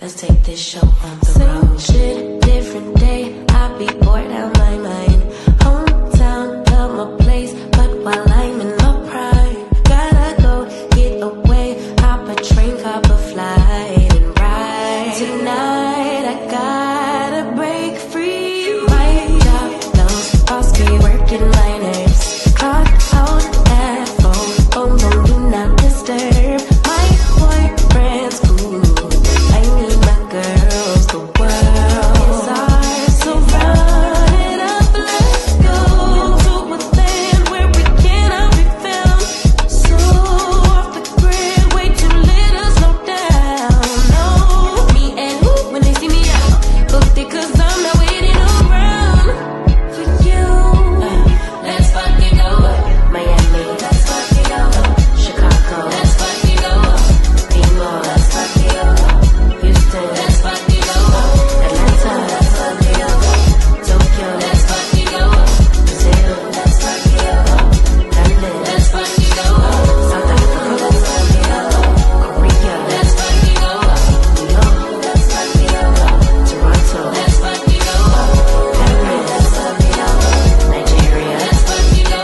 Let's take this show on the road. Shit, different day, I be bored out my mind. Hometown, love my place, but while I'm in my prime, gotta go get away, hop a train, hop a flight, and ride. Tonight I gotta break free. My job, those boss be working my nerves. Clock out at 4, phone don't do not disturb. My boyfriend's cool, I need my girls, the world is ours, so run it up, let's go to a land where we cannot be found. So off the grid, way too little, slow down. No, me and who, when they see me out, booked it cause I'm not waiting around for you. Let's fucking go Miami, let's fucking go Chicago, let's fucking go Pimo, let's fucking go Houston, let's fucking go Atlanta, let's fucking go Tokyo, let's fucking go Brazil, let's fucking go London, let's fucking go South Africa, let's fucking go Korea, let's fucking go New York, let's fucking go Toronto, let's fucking go Paris, let's fucking go Nigeria, let's fucking go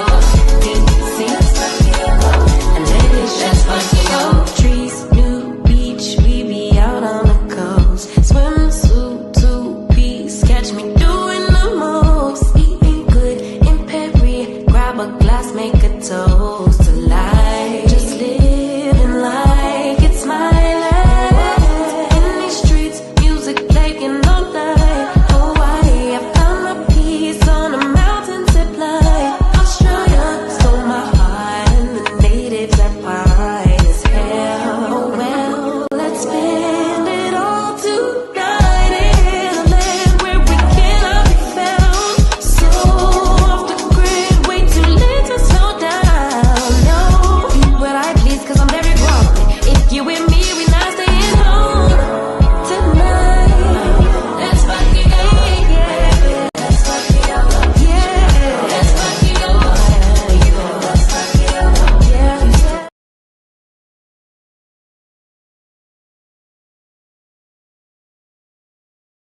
DC, let's fucking go and Vegas, let's fucking go. Trees, new beach, we be out on the coast. Swimsuit, 2-piece, catch me doing the most. Eating good in Perry, grab a glass, make a toast to life. Just living like it's my life. In these streets, music playing all night. Hawaii, I found my peace on a mountain zip line. Australia stole my heart, and the natives are fine as hell. Oh well, let's spend it all tonight in a land where we cannot be found. So off the grid, way too late to slow down. No, be what I please, cause I'm very grown. If you with me, we not staying home tonight. Let's fucking go, yeah. Let's fucking go, yeah. Let's fucking go, let's fucking go, yeah.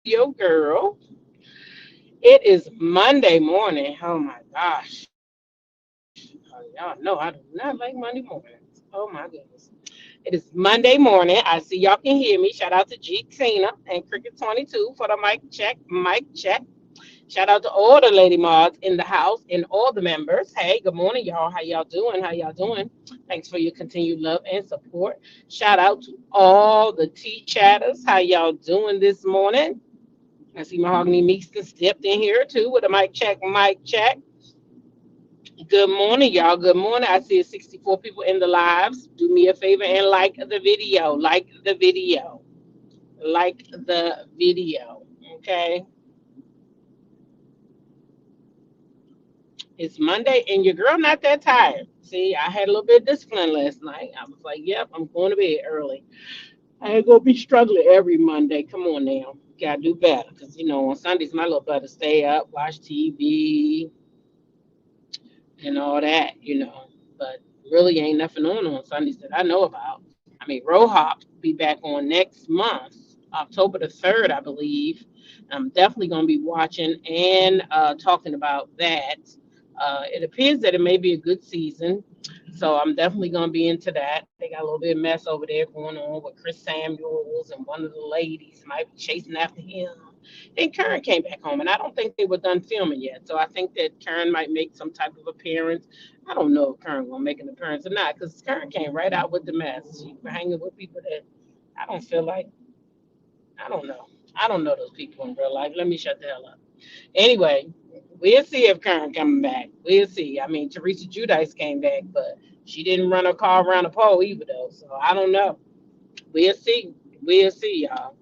Yo, girl. It is Monday morning. Oh my gosh. Y'all know I do not like Monday mornings. Oh my goodness. It is Monday morning. I see y'all can hear me. Shout out to G Tina and Cricket 22 for the mic check. Mic check. Shout out to all the lady mods in the house and all the members. Hey, good morning, y'all. How y'all doing? How y'all doing? Thanks for your continued love and support. Shout out to all the tea chatters. How y'all doing this morning? I see Mahogany Meeks stepped in here too with a mic check, mic check. Good morning, y'all. Good morning. I see 64 people in the lives. Do me a favor and like the video. Like the video. Like the video. Okay. It's Monday and your girl not that tired. See, I had a little bit of discipline last night. I was like, yep, I'm going to bed early. I ain't gonna be struggling every Monday. Come on now. Gotta do better. Cause on Sundays my little brother stay up, watch TV and all that. But really ain't nothing on Sundays that I know about. I mean, Rohop be back on next month, October the 3rd, I believe. I'm definitely going to be watching and talking about that. It appears that it may be a good season, so I'm definitely going to be into that. They got a little bit of mess over there going on with Chris Samuels, and one of the ladies might be chasing after him. Then Karen came back home, and I don't think they were done filming yet. So I think that Karen might make some type of appearance. I don't know if Karen gonna make an appearance or not, because Karen came right out with the mess. She was hanging with people that I don't feel like. I don't know. I don't know those people in real life. Let me shut the hell up. Anyway, we'll see if Karen coming back. We'll see. I mean, Teresa Judice came back, but she didn't run her car around the pole either, though. So I don't know. We'll see. We'll see, y'all.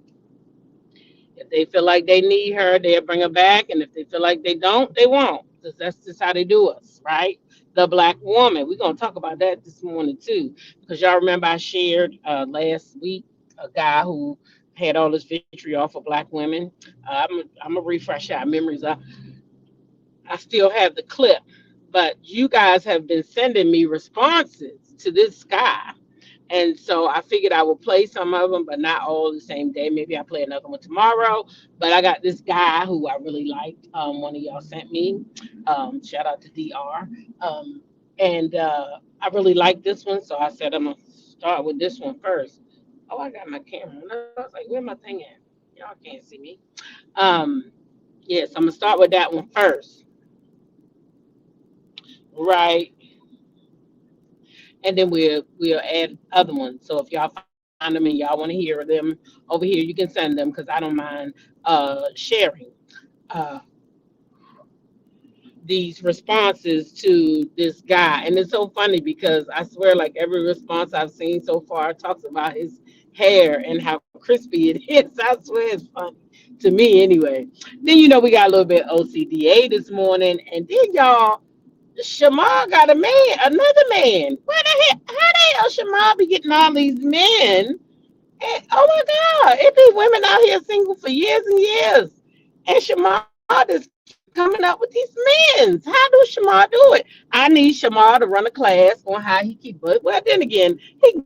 If they feel like they need her, they'll bring her back. And if they feel like they don't, they won't. Because that's just how they do us, right? The black woman. We're going to talk about that this morning, too. Because y'all remember I shared last week a guy who had all this vitriol for black women. I'm going to refresh our memories. I still have the clip. But you guys have been sending me responses to this guy And so I figured I would play some of them, but not all the same day. Maybe I play another one tomorrow. But I got this guy who I really liked. One of y'all sent me. Shout out to DR. Um, and I really like this one, so I said I'm gonna start with this one first. Oh, I got my camera. And I was like, where my thing at? Y'all can't see me. Um, yes, I'm gonna start with that one first, right? And then we'll add other ones. So if y'all find them and y'all want to hear them over here, you can send them because I don't mind sharing uh, these responses to this guy. And it's so funny because I swear, like every response I've seen so far talks about his hair and how crispy it is. I swear it's funny to me anyway. Then we got a little bit OCDA this morning, and then y'all. Shamar got a man, another man. Where the hell? How the hell Shamar be getting all these men? And, oh my God, it be women out here single for years and years. And Shamar just coming up with these men. How do Shamar do it? I need Shamar to run a class on how he keep it. Well, then again, he can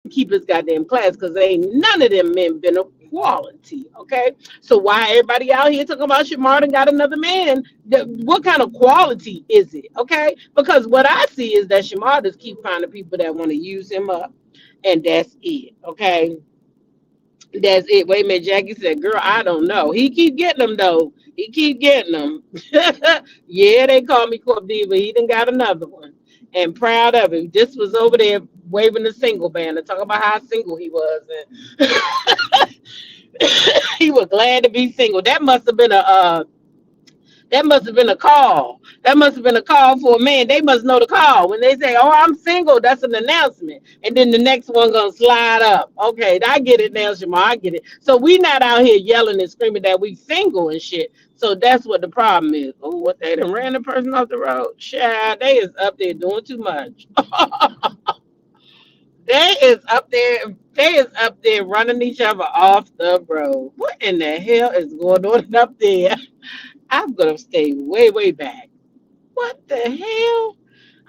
keep his goddamn class because ain't none of them men been of quality. Okay, so why everybody out here talking about Shamar and got another man? What kind of quality is it? Okay, because what I see is that Shamar just keep finding people that want to use him up, and that's it. Okay, that's it. Wait a minute, Jackie said, "Girl, I don't know." He keep getting them though. He keep getting them. Yeah, they call me Corp D, but he done got another one, and proud of him. This was over there waving the single banner, talking about how single he was, and he was glad to be single. That must have been a call. That must have been a call for a man. They must know the call. When they say, "Oh, I'm single," that's an announcement. And then the next one gonna slide up. Okay, I get it now, Shema. I get it. So we not out here yelling and screaming that we single and shit. So that's what the problem is. Oh, what they done ran the person off the road. Child, they is up there doing too much. They is up there running each other off the road. What in the hell is going on up there? I'm gonna stay way, way back. What the hell?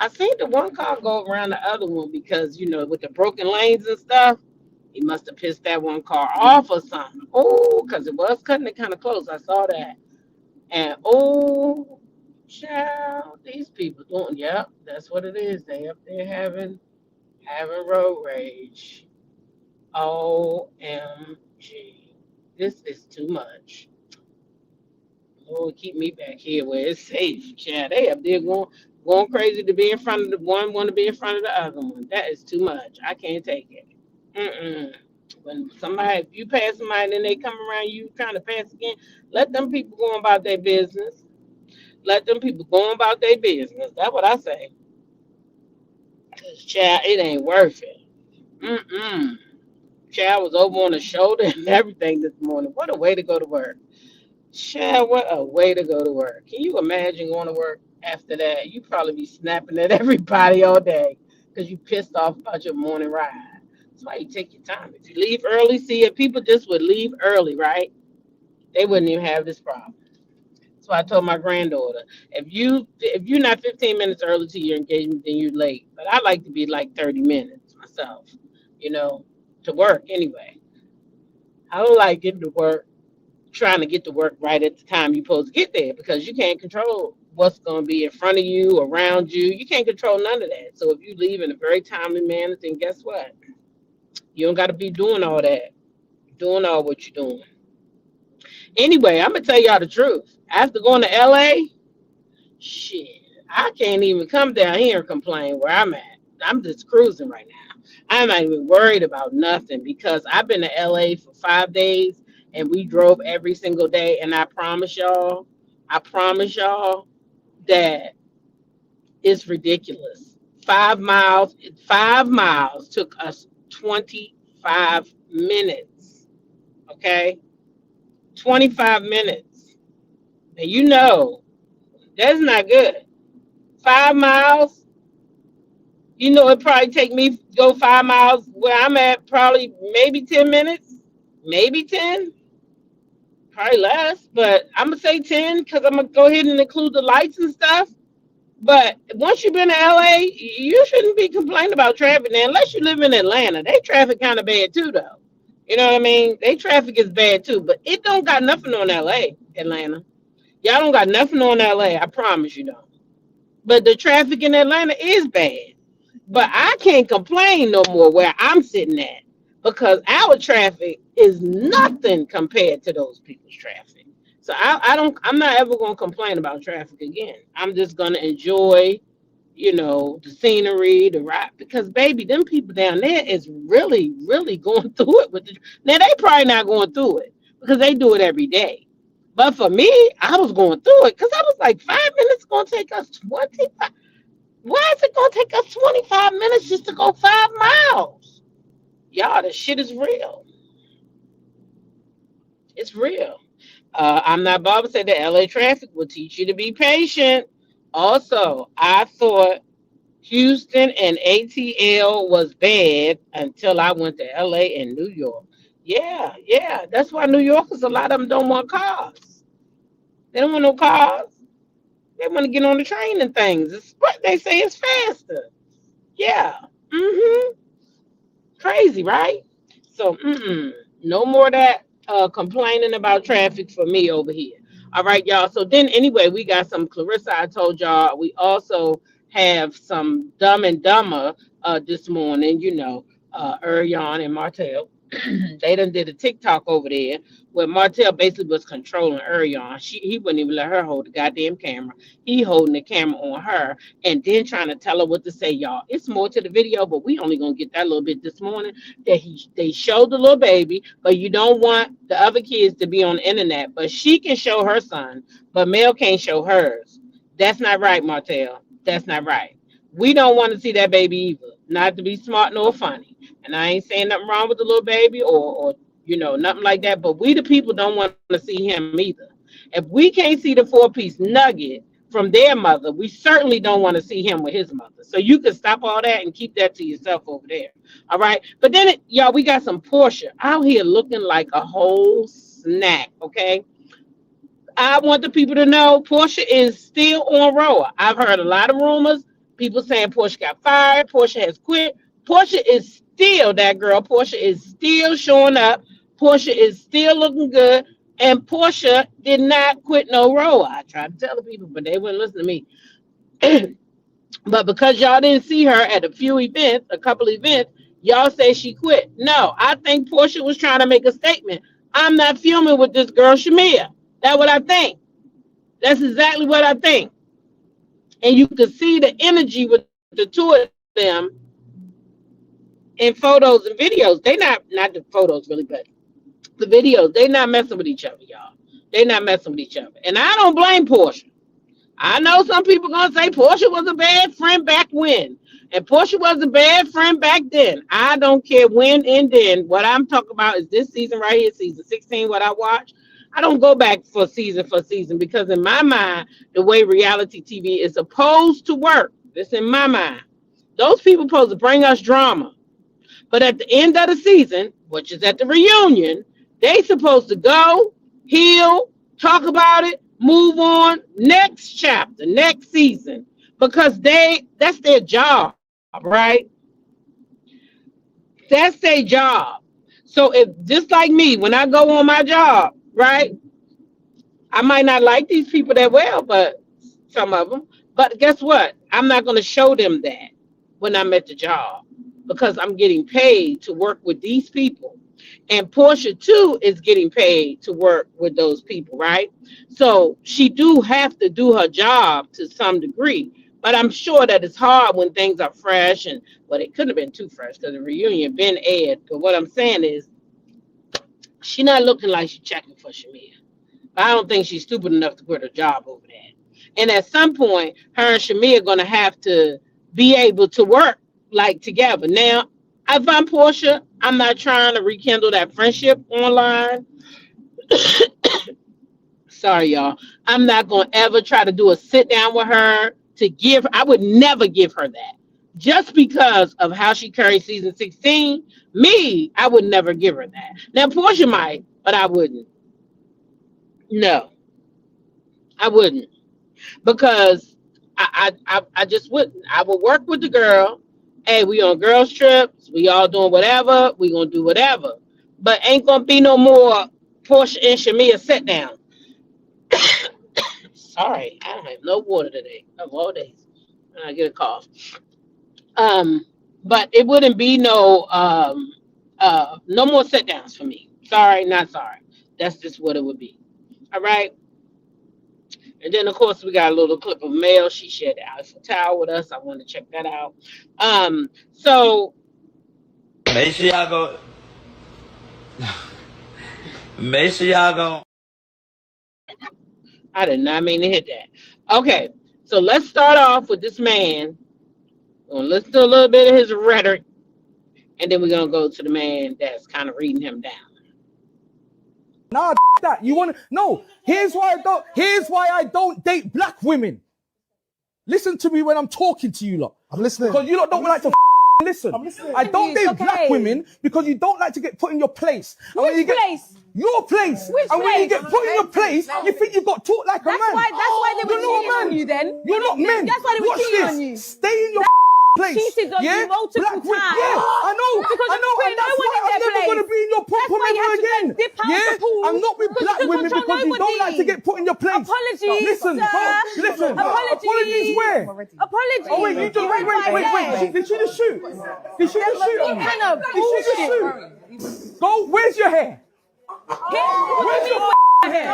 I seen the one car go around the other one because with the broken lanes and stuff, he must have pissed that one car off or something. Oh, because it was cutting it kind of close. I saw that. And oh, child, these people doing. Yep, that's what it is. They up there having road rage. OMG, this is too much. Lord, keep me back here where it's safe. Child, they up there going crazy to be in front of the one, want to be in front of the other one. That is too much. I can't take it. Mm-mm. When somebody, if you pass somebody and then they come around you trying to pass again, let them people go about their business. Let them people go about their business. That's what I say. 'Cause, child, it ain't worth it. Mm-mm. Child was over on the shoulder and everything this morning. What a way to go to work. Chad, what a way to go to work. Can you imagine going to work after that? You probably be snapping at everybody all day because you pissed off about your morning ride. That's why you take your time. If you leave early, see if people just would leave early, right? They wouldn't even have this problem. So I told my granddaughter, if you're not 15 minutes early to your engagement, then you're late. But I like to be like 30 minutes myself, you know, to work anyway. I don't like getting to work trying to get to work right at the time you're supposed to get there because you can't control what's going to be in front of you, around you. You can't control none of that. So if you leave in a very timely manner, then guess what? You don't got to be doing all that, doing all what you're doing. Anyway, I'm going to tell y'all the truth. After going to LA, shit, I can't even come down here and complain where I'm at. I'm just cruising right now. I'm not even worried about nothing because I've been to LA for 5 days and we drove every single day. And I promise y'all that it's ridiculous. 5 miles, 5 miles took us 25 minutes. Okay, 25 minutes. And that's not good. 5 miles. It probably take me to go 5 miles where I'm at, probably maybe 10 minutes, maybe 10, probably less, but I'm gonna say 10 because I'm gonna go ahead and include the lights and stuff. But once you've been to LA, you shouldn't be complaining about traffic now, unless you live in Atlanta. They traffic kind of bad too, though. You know what I mean? They traffic is bad too, but it don't got nothing on LA, Atlanta. Y'all don't got nothing on LA. I promise you don't. But the traffic in Atlanta is bad. But I can't complain no more where I'm sitting at because our traffic is nothing compared to those people's traffic. So I'm not ever gonna complain about traffic again. I'm just gonna enjoy, the scenery, the ride, because baby, them people down there is really, really going through it now they probably not going through it because they do it every day. But for me, I was going through it because I was like, 5 minutes gonna take us 25. Why is it gonna take us 25 minutes just to go 5 miles? Y'all, this shit is real. It's real. I'm not Barbara said that LA traffic will teach you to be patient. Also, I thought Houston and ATL was bad until I went to LA and New York. Yeah, yeah. That's why New Yorkers, a lot of them don't want cars. They don't want no cars. They want to get on the train and things. It's what they say is faster. Yeah. Mm-hmm. Crazy, right? So, no more of that complaining about traffic for me over here. All right, y'all. So then, anyway, we got some Clarissa. I told y'all we also have some Dumb and Dumber this morning. Urion and Martell. They done did a TikTok over there where Martell basically was controlling Urion. He wouldn't even let her hold the goddamn camera. He holding the camera on her and then trying to tell her what to say, y'all. It's more to the video, but we only gonna get that little bit this morning. They showed the little baby, but you don't want the other kids to be on the internet. But she can show her son, but Mel can't show hers. That's not right, Martell. That's not right. We don't want to see that baby either. Not to be smart nor funny. And I ain't saying nothing wrong with the little baby or nothing like that. But we the people don't want to see him either. If we can't see the 4-piece nugget from their mother, we certainly don't want to see him with his mother. So you can stop all that and keep that to yourself over there. All right. But then y'all, we got some Portia out here looking like a whole snack. Okay. I want the people to know Portia is still on roll. I've heard a lot of rumors. People saying Portia got fired. Portia has quit. Portia is still that girl. Portia is still showing up. Portia is still looking good. And Portia did not quit no row. I tried to tell the people, but they wouldn't listen to me. But because y'all didn't see her at a couple events, y'all say she quit. No, I think Portia was trying to make a statement. I'm not filming with this girl, Shamia. That's what I think. That's exactly what I think. And you can see the energy with the two of them in photos and videos. They not the photos really, but the videos. They not messing with each other, y'all. They not messing with each other. And I don't blame Portia. I know some people gonna say Portia was a bad friend back when. And Portia was a bad friend back then. I don't care when and then. What I'm talking about is this season right here, season 16, what I watched. I don't go back for season because in my mind, the way reality TV is supposed to work, this in my mind, those people supposed to bring us drama. But at the end of the season, which is at the reunion, they supposed to go, heal, talk about it, move on, next chapter, next season. Because that's their job, right? That's their job. So if just like me, when I go on my job, right? I might not like these people that well, but some of them. But guess what? I'm not going to show them that when I'm at the job because I'm getting paid to work with these people. And Portia too is getting paid to work with those people, right? So she do have to do her job to some degree. But I'm sure that it's hard when things are fresh and well, it couldn't have been too fresh because the reunion been aired. But what I'm saying is she not looking like she's checking for Shamia. I don't think she's stupid enough to quit her job over that. And at some point, her and Shamia are going to have to be able to work like together. Now, if I'm Portia, I'm not trying to rekindle that friendship online. Sorry, y'all. I'm not going to ever try to do a sit down with her to give. I would never give her that. Just because of how she carried season 16, me, I would never give her that. Now, Portia might, but I wouldn't. No, I wouldn't. Because I just wouldn't. I would work with the girl. Hey, we on girls trips. We all doing whatever. We gonna do whatever. But ain't gonna be no more Portia and Shamia sit down. Sorry, I don't have no water today of all days. And I get a cough. Um, but it wouldn't be no more sit downs for me. Sorry, not sorry. That's just what it would be. All right. And then of course we got a little clip of mail. She shared the Eiffel Tower with us. I want to check that out. So Make sure y'all go. Make sure y'all go. I did not mean to hit that. Okay, so let's start off with this man. We're gonna listen to a little bit of his rhetoric, and then we're gonna go to the man that's kind of reading him down. Nah, that you want to? No. Here's why I don't. Here's why I don't date black women. Listen to me when I'm talking to you lot. I'm listening. Because you lot don't like to listen. I'm listening. I don't date black women because you don't like to get put in your place. And when you get, place? Your place. Which and when you place? get put in your place, you think you got taught like a man. That's why they were You're not cheating a man. on you then. You're not men. That's why they were Watch cheating this. on you. Stay in your place. Cheated on you multiple Black women- times. Yeah, I know. Because I know. you And put that's no one why in I'm their never going to place. be in your That's why you ever have to again. dip out Yeah, the pool. I'm not with Because black you women control because you don't like to nobody. get put in your place. Apologies, Listen, sir. listen. Apologies. where? Apologies. Oh wait, you just wait. Did she just shoot? Did she just shoot? What kind of Did she just shoot? Go. Where's your hair? Where's your hair?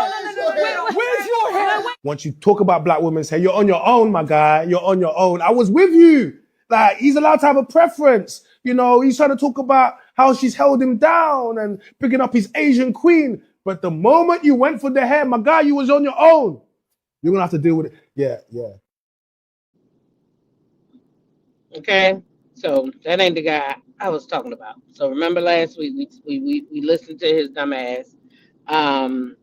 Where's your hair? Once you talk about black women's hair, you're on your own, my guy. You're on your own. I was with you. Like, he's allowed to have a preference. You know, he's trying to talk about how she's held him down and picking up his Asian queen. But the moment you went for the hair, my guy, you was on your own. You're going to have to deal with it. Yeah. Okay, so that ain't the guy I was talking about. So remember last week we listened to his dumb ass, and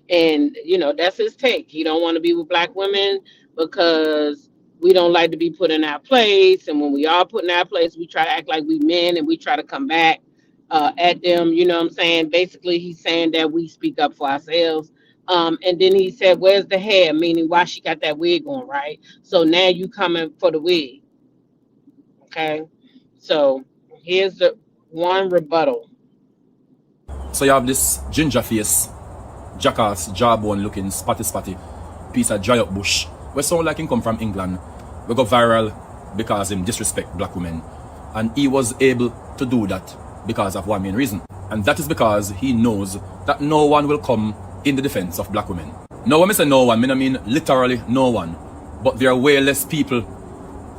you know that's his take. He don't want to be with black women because we don't like to be put in our place, and when we are put in our place, we try to act like we men and we try to come back at them. You know what I'm saying? Basically, he's saying that we speak up for ourselves. And then he said, "Where's the hair?" Meaning, why she got that wig on, right? So now you coming for the wig. Okay, so here's the one rebuttal. So you have this ginger face, jackass, jawbone looking, spotty, piece of dry up bush. We sound like him come from England. We go viral because him disrespect black women. And he was able to do that because of one main reason. And that is because he knows that no one will come in the defense of black women. Now when I say no one, I mean literally no one. But there are way less people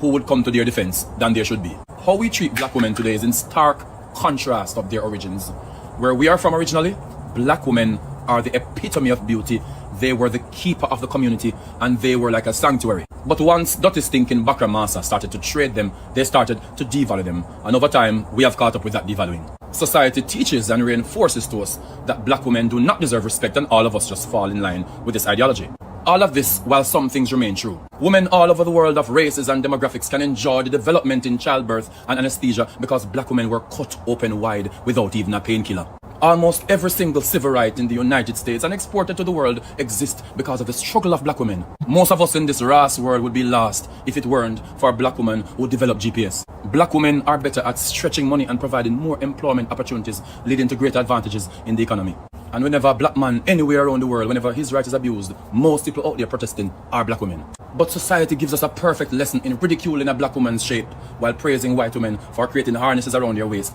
who would come to their defense than there should be. How we treat black women today is in stark contrast of their origins. Where we are from originally, black women are the epitome of beauty. They were the keeper of the community and they were like a sanctuary. But once dirty stinking Bakra Masa started to trade them, they started to devalue them. And over time, we have caught up with that devaluing. Society teaches and reinforces to us that black women do not deserve respect and all of us just fall in line with this ideology. All of this while some things remain true. Women all over the world of races and demographics can enjoy the development in childbirth and anesthesia because black women were cut open wide without even a painkiller. Almost every single civil right in the United States and exported to the world exists because of the struggle of black women. Most of us in this race world would be lost if it weren't for black women who developed GPS. Black women are better at stretching money and providing more employment opportunities, leading to greater advantages in the economy. And whenever a black man anywhere around the world, whenever his right is abused, most people out there protesting are black women. But society gives us a perfect lesson in ridiculing a black woman's shape while praising white women for creating harnesses around their waist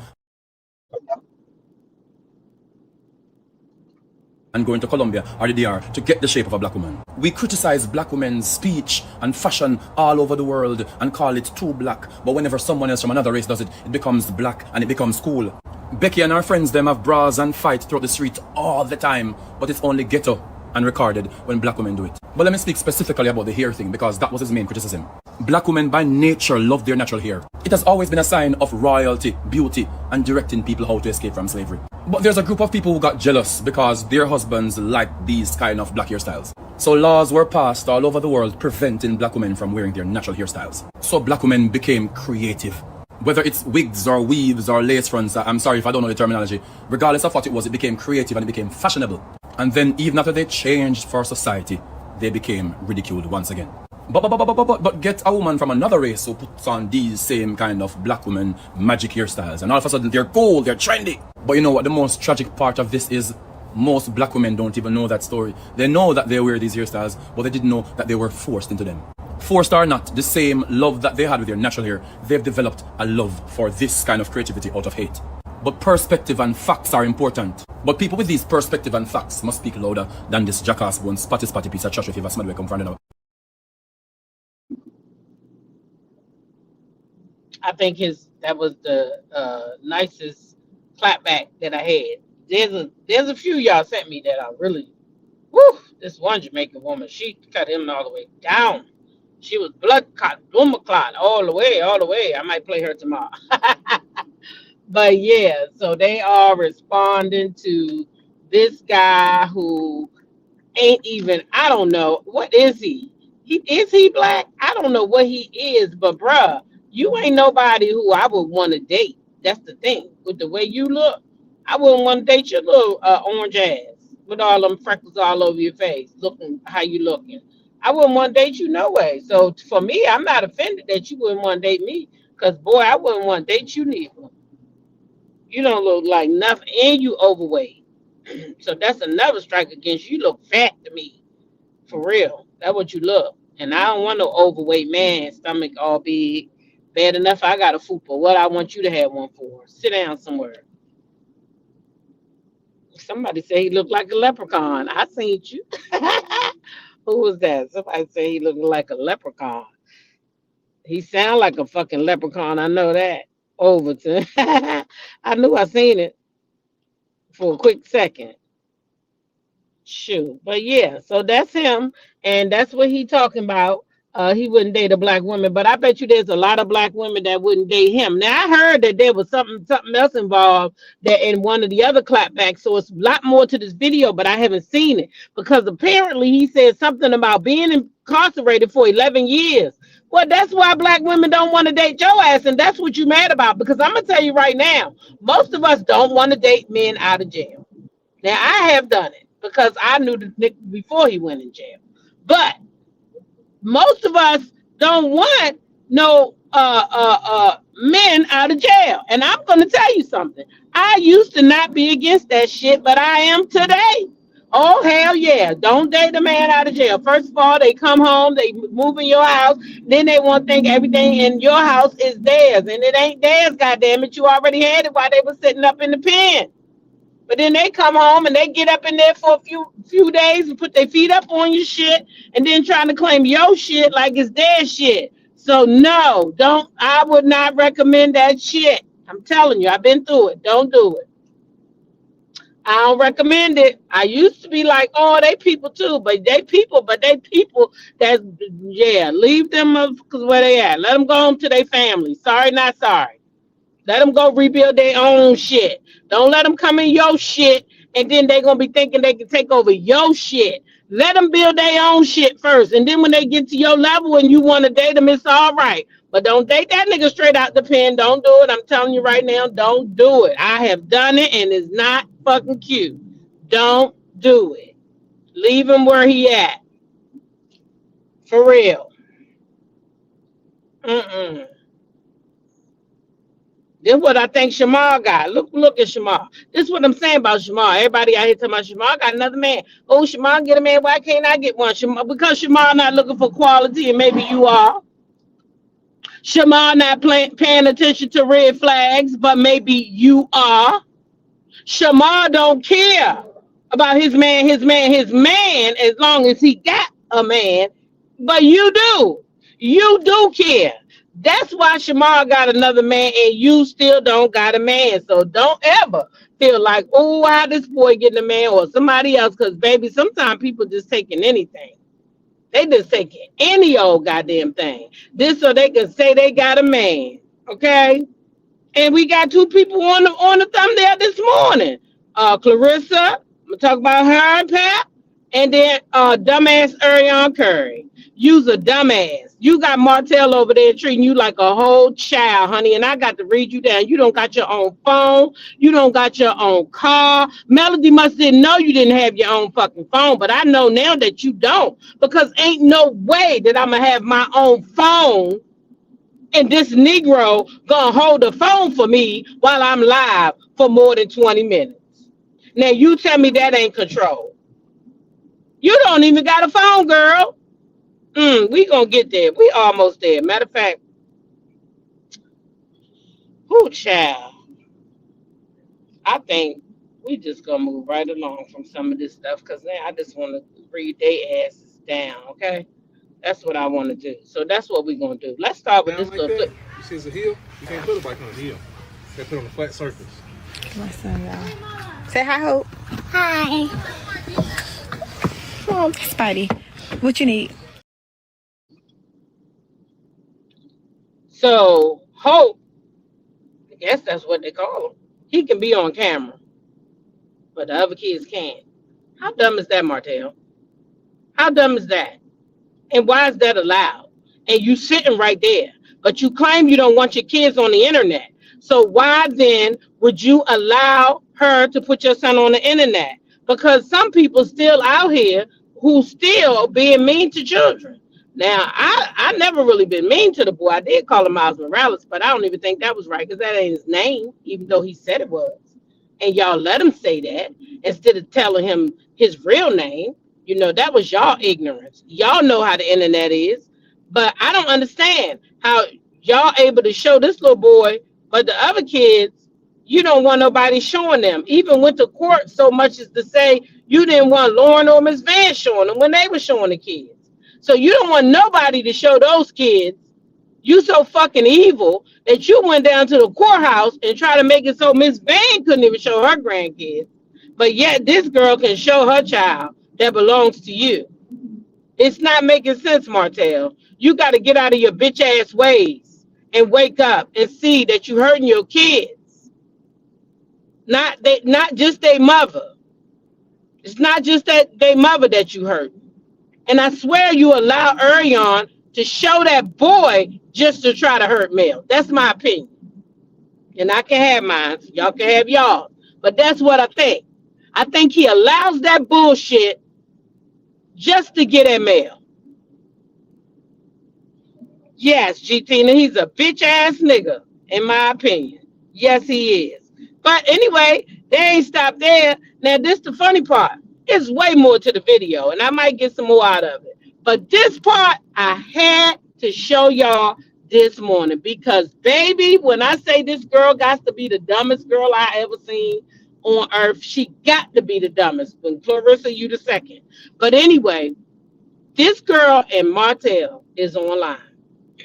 and going to Colombia or the DR to get the shape of a black woman. We criticize black women's speech and fashion all over the world and call it too black, but whenever someone else from another race does it, it becomes black and it becomes cool. Becky and her friends them have bras and fight throughout the street all the time, but it's only ghetto and recorded when black women do it. But let me speak specifically about the hair thing because that was his main criticism. Black women by nature love their natural hair. It has always been a sign of royalty, beauty, and directing people how to escape from slavery. But there's a group of people who got jealous because their husbands liked these kind of black hairstyles. So laws were passed all over the world preventing black women from wearing their natural hairstyles. So black women became creative. Whether it's wigs or weaves or lace fronts, I'm sorry if I don't know the terminology. Regardless of what it was, it became creative and it became fashionable. And then even after they changed for society, they became ridiculed once again. But get a woman from another race who puts on these same kind of black women magic hairstyles, and all of a sudden they're cool, they're trendy. But you know what the most tragic part of this is? Most black women don't even know that story. They know that they wear these hairstyles, but they didn't know that they were forced into them. Forced or not, the same love that they had with their natural hair, they've developed a love for this kind of creativity out of hate. But perspective and facts are important. But people with these perspective and facts must speak louder than this jackass one spotty piece of trash if you've smelled come from now. I think that was the nicest clapback that I had. There's a few y'all sent me that I really, woo, this one Jamaican woman, she cut him all the way down. She was blood clot, all the way. I might play her tomorrow. But yeah, so they are responding to this guy who ain't even, I don't know, what is he? Is he black? I don't know what he is, but bruh, you ain't nobody who I would want to date. That's the thing. With the way you look, I wouldn't want to date your little orange ass with all them freckles all over your face, looking how you looking. I wouldn't want to date you no way. So for me, I'm not offended that you wouldn't want to date me, because boy, I wouldn't want to date you neither. You don't look like nothing, and you overweight. So that's another strike against you. You look fat to me, for real. That's what you look. And I don't want no overweight man, stomach all big. Bad enough I got a fupa. What I want you to have one for? Sit down somewhere. Somebody say he looked like a leprechaun. I seen you. Who was that? Somebody say he looked like a leprechaun. He sound like a fucking leprechaun. I know that. Overton. I knew I seen it for a quick second. Shoot. But yeah, so that's him, and that's what he talking about. He wouldn't date a black woman, but I bet you there's a lot of black women that wouldn't date him. Now I heard that there was something else involved that in one of the other clapbacks, so it's a lot more to this video, but I haven't seen it because apparently he said something about being incarcerated for 11 years. Well, that's why black women don't want to date your ass, and that's what you're mad about, because I'm gonna tell you right now, most of us don't want to date men out of jail. Now I have done it because I knew the nigga before he went in jail, but most of us don't want no men out of jail. And I'm gonna tell you something. I used to not be against that shit, but I am today. Oh hell yeah. Don't date a man out of jail. First of all, they come home, they move in your house, then they want to think everything in your house is theirs. And it ain't theirs, goddamn it. You already had it while they were sitting up in the pen. But then they come home and they get up in there for a few days and put their feet up on your shit and then trying to claim your shit like it's their shit. So no, I would not recommend that shit. I'm telling you, I've been through it. Don't do it. I don't recommend it. I used to be like, oh, they people too, but they people that's, yeah, leave them because where they at. Let them go home to their family. Sorry, not sorry. Let them go rebuild their own shit. Don't let them come in your shit, and then they're going to be thinking they can take over your shit. Let them build their own shit first, and then when they get to your level and you want to date them, it's all right. But don't date that nigga straight out the pen. Don't do it. I'm telling you right now, don't do it. I have done it, and it's not fucking cute. Don't do it. Leave him where he at. For real. This is what I think Shamar got. Look at Shamar. This is what I'm saying about Shamar. Everybody out here talking about Shamar got another man. Oh, Shamar get a man. Why can't I get one? Because Shamar not looking for quality, and maybe you are. Shamar not paying attention to red flags, but maybe you are. Shamar don't care about his man, as long as he got a man. But you do. You do care. That's why Shamar got another man and you still don't got a man. So don't ever feel like, oh, why this boy getting a man or somebody else? Because, baby, sometimes people just taking anything. They just taking any old goddamn thing. This so they can say they got a man. Okay? And we got two people on the thumbnail this morning. Clarissa, I'm going to talk about her and Pap. And then dumbass Ariana Curry. You's a dumbass. You got Martell over there treating you like a whole child, honey. And I got to read you down. You don't got your own phone. You don't got your own car. Melody must didn't know you didn't have your own fucking phone. But I know now that you don't. Because ain't no way that I'm going to have my own phone and this Negro going to hold the phone for me while I'm live for more than 20 minutes. Now, you tell me that ain't control. You don't even got a phone, girl. We gonna get there. We almost there. Matter of fact, who child? I think we just gonna move right along from some of this stuff because now I just want to breathe their asses down. Okay, that's what I want to do. So that's what we're gonna do. Let's start with this little flip. You see it's a hill? You can't put a bike on a hill. They put it on a flat surface. My son, y'all. Say hi, Hope. Hi. Oh, Spidey. What you need? So Hope, I guess that's what they call him. He can be on camera, but the other kids can't. How dumb is that, Martell? How dumb is that? And why is that allowed? And you sitting right there, but you claim you don't want your kids on the internet. So why then would you allow her to put your son on the internet? Because some people still out here who still being mean to children. Now, I never really been mean to the boy. I did call him Miles Morales, but I don't even think that was right because that ain't his name, even though he said it was. And y'all let him say that instead of telling him his real name. You know, that was y'all ignorance. Y'all know how the internet is. But I don't understand how y'all able to show this little boy, but the other kids, you don't want nobody showing them. Even went to court so much as to say you didn't want Lauren or Miss Van showing them when they were showing the kids. So you don't want nobody to show those kids. You so fucking evil that you went down to the courthouse and tried to make it so Miss Van couldn't even show her grandkids. But yet this girl can show her child that belongs to you. It's not making sense, Martell. You got to get out of your bitch ass ways and wake up and see that you hurting your kids. Not just their mother. It's not just that their mother that you hurt. And I swear you allow Arion to show that boy just to try to hurt Mel. That's my opinion. And I can have mine. Y'all can have y'all. But that's what I think. I think he allows that bullshit just to get at Mel. Yes, G-Tina, he's a bitch ass nigga, in my opinion. Yes, he is. But anyway, they ain't stopped there. Now, this the funny part. It's way more to the video, and I might get some more out of it. But this part, I had to show y'all this morning because, baby, when I say this girl got to be the dumbest girl I ever seen on earth, she got to be the dumbest. When Clarissa, you the second. But anyway, this girl and Martell is online.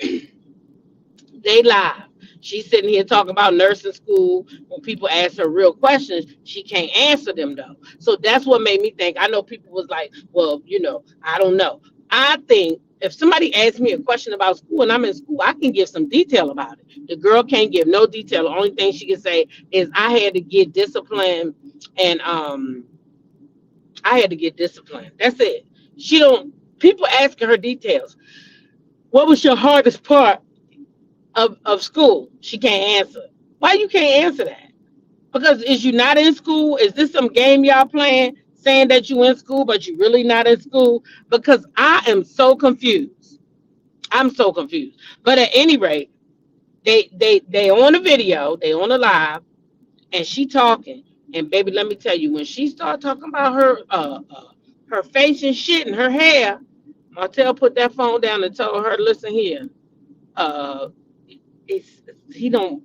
They live. She's sitting here talking about nursing school. When people ask her real questions, she can't answer them, though. So that's what made me think. I know people was like, well, you know, I don't know. I think if somebody asks me a question about school and I'm in school, I can give some detail about it. The girl can't give no detail. The only thing she can say is I had to get disciplined and I had to get disciplined. That's it. She don't, people asking her details. What was your hardest part of school? She can't answer. Why you can't answer that? Because is you not in school? Is this some game y'all playing saying that you in school but you really not in school? Because I am so confused. I'm so confused. But at any rate, they on the video, they on the live, and she talking. And baby, let me tell you, when she started talking about her face and shit and her hair, Martell put that phone down and told her, listen here, he don't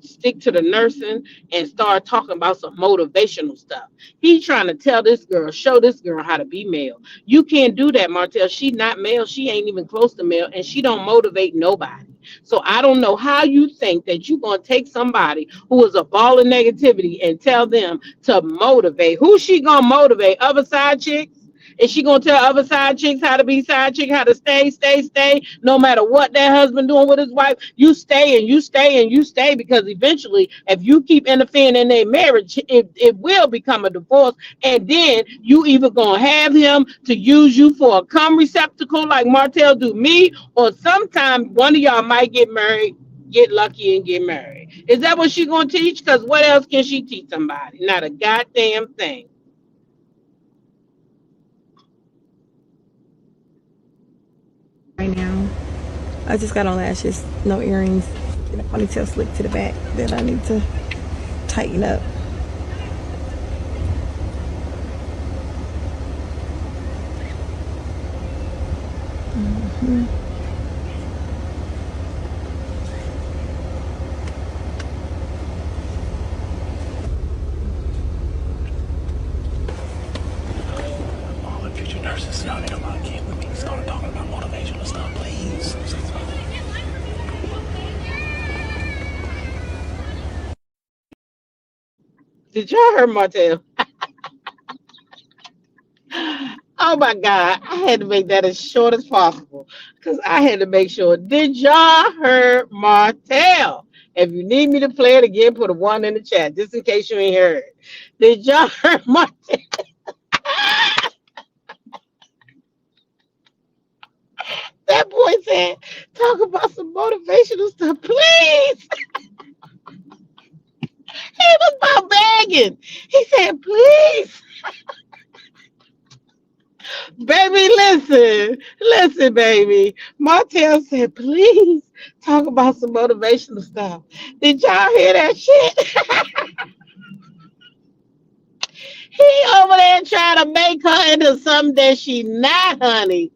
stick to the nursing and start talking about some motivational stuff. He's trying to tell this girl, show this girl how to be male. You can't do that, Martell. She not male. She ain't even close to male, and she don't motivate nobody. So I don't know how you think that you're going to take somebody who is a ball of negativity and tell them to motivate. Who's she going to motivate? Other side chicks? Is she gonna tell other side chicks how to be side chick, how to stay, no matter what that husband doing with his wife? You stay and you stay and you stay, because eventually, if you keep interfering in their marriage, it will become a divorce, and then you either gonna have him to use you for a cum receptacle like Martell do me, or sometime one of y'all might get married, get lucky and get married. Is that what she gonna teach? Because what else can she teach somebody? Not a goddamn thing. Right now, I just got on lashes, no earrings, and a ponytail slick to the back that I need to tighten up. All the future nurses, y'all need to lock in with me. Start talking about motivational stuff, please. Did y'all hear Martell? Oh my God, I had to make that as short as possible because I had to make sure. Did y'all hear Martell? If you need me to play it again, put a one in the chat just in case you ain't heard it. Did y'all hear Martell? That boy said, talk about some motivational stuff, please. He was about begging. He said, please. Baby, listen, baby. Martell said, please talk about some motivational stuff. Did y'all hear that shit? He over there trying to make her into something that she not, honey.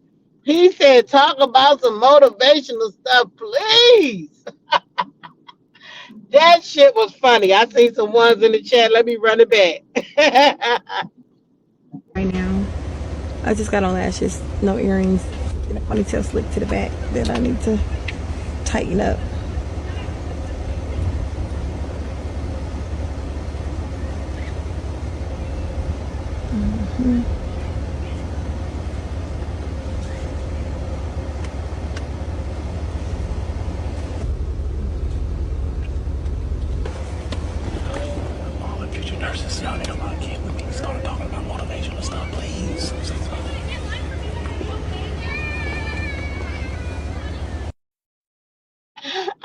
He said, talk about some motivational stuff, please. That shit was funny. I seen some ones in the chat. Let me run it back. Right now, I just got on lashes, no earrings, and a ponytail slick to the back that I need to tighten up. All the future nurses, y'all need to lock in with me. Start talking about motivational stuff, please.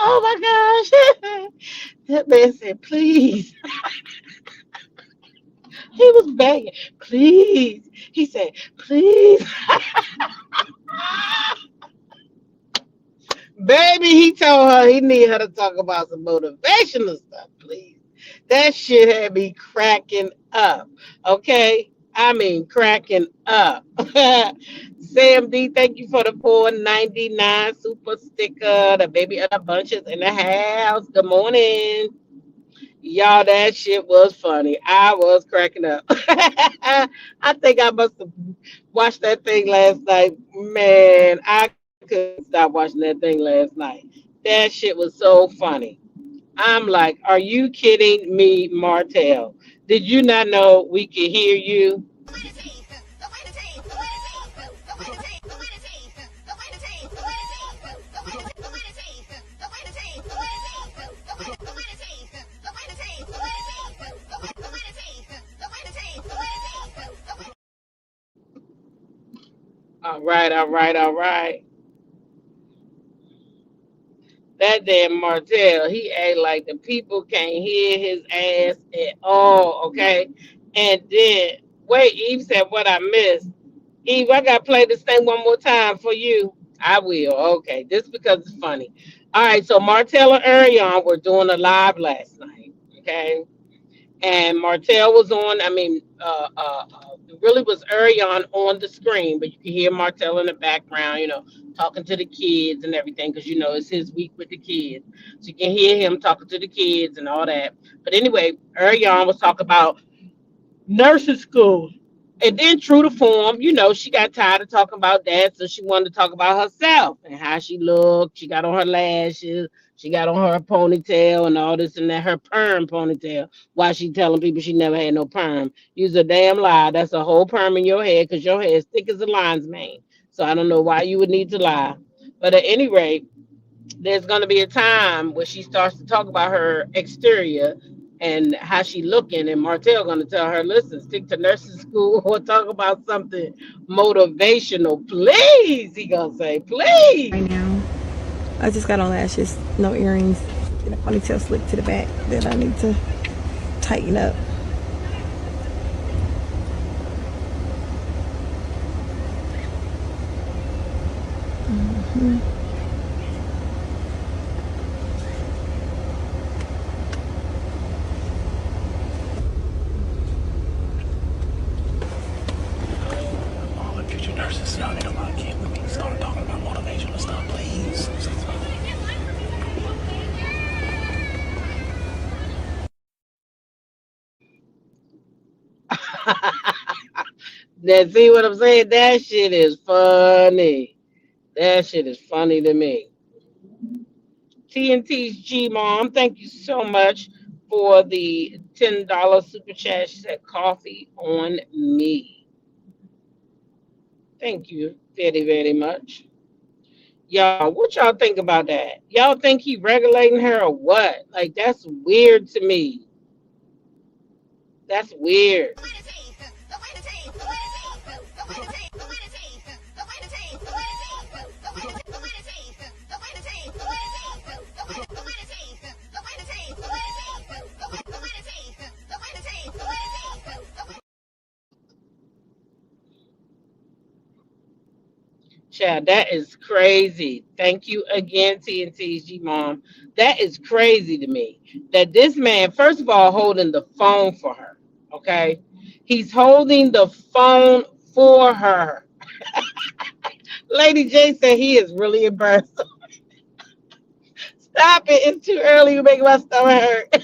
Oh my gosh. That man said, please. He was begging, please. He said, please. Baby, he told her he need her to talk about some motivational stuff, please. That shit had me cracking up. Okay? I mean cracking up. Sam D, thank you for the 4.99 super sticker. The baby of the bunches in the house. Good morning. Y'all, that shit was funny. I was cracking up. I think I must have watched that thing last night. Man, I couldn't stop watching that thing last night. That shit was so funny. I'm like, are you kidding me, Martell? Did you not know we could hear you? All right, all right, all right. That damn Martell, he act like the people can't hear his ass at all, okay? And then, wait, Eve said what I missed. Eve, I gotta play this thing one more time for you. I will, okay, just because it's funny. All right, so Martell and Arion were doing a live last night, okay? And Martell was on. I mean, it really was Arion on the screen, but you can hear Martell in the background, talking to the kids and everything, because it's his week with the kids, so you can hear him talking to the kids and all that. But anyway, Arion was talking about nursing school. And then, true to form, she got tired of talking about that, so she wanted to talk about herself and how she looked. She got on her lashes. She got on her ponytail and all this and that, her perm ponytail. Why she telling people she never had no perm? You's a damn lie. That's a whole perm in your head because your hair is thick as a lion's mane. So I don't know why you would need to lie. But at any rate, there's going to be a time where she starts to talk about her exterior and how she looking, and Martell going to tell her, listen, stick to nursing school or talk about something motivational, please. He going to say, please. Right now, I just got on lashes, no earrings, and a ponytail slick to the back that I need to tighten up. All the future nurses, y'all need to lock in with me. Start talking about motivational stuff, please. Now, see what I'm saying? That shit is funny. That shit is funny to me. TNT's G Mom, thank you so much for the $10 super chat. She said, coffee on me. Thank you very, very much. Y'all, what y'all think about that? Y'all think he regulating her or what? Like, that's weird to me. That's weird. Chad, that is crazy. Thank you again, TNT's G Mom. That is crazy to me. That this man, first of all, holding the phone for her. Okay? He's holding the phone for her. Lady J said he is really embarrassed. Stop it. It's too early. You make my stomach hurt.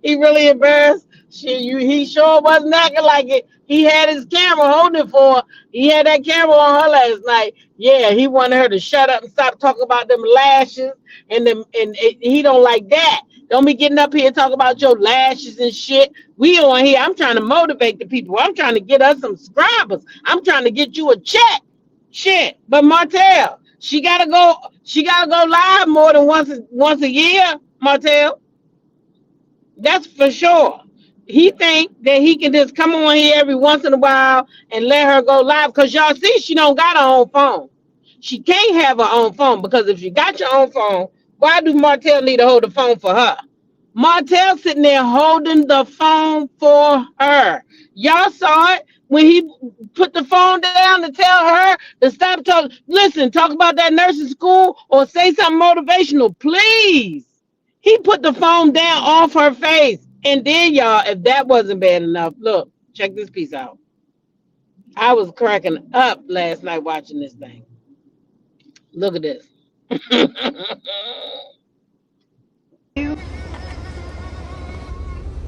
He really embarrassed. He sure wasn't acting like it. He had his camera holding it for her. He had that camera on her last night. Yeah, he wanted her to shut up and stop talking about them lashes he don't like that. Don't be getting up here and talking about your lashes and shit. We on here. I'm trying to motivate the people. I'm trying to get us some subscribers. I'm trying to get you a check. Shit. But Martell, she gotta go live more than once a year, Martell. That's for sure. He think that he can just come on here every once in a while and let her go live because y'all see she don't got her own phone. She can't have her own phone because if you got your own phone, why do Martell need to hold the phone for her? Martell sitting there holding the phone for her. Y'all saw it when he put the phone down to tell her to stop talking. Listen, talk about that nursing school or say something motivational, please. He put the phone down off her face. And then, y'all, if that wasn't bad enough, look, check this piece out. I was cracking up last night watching this thing. Look at this.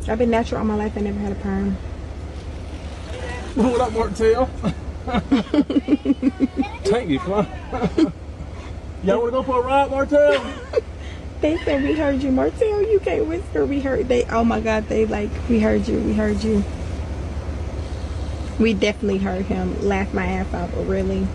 I've been natural all my life. I never had a perm. What up, Martell? Thank you, fun. Y'all want to go for a ride, Martell? They said we heard you, Martell. You can't whisper. We heard they. Oh my God, they like we heard you. We heard you. We definitely heard him laugh my ass off. But really,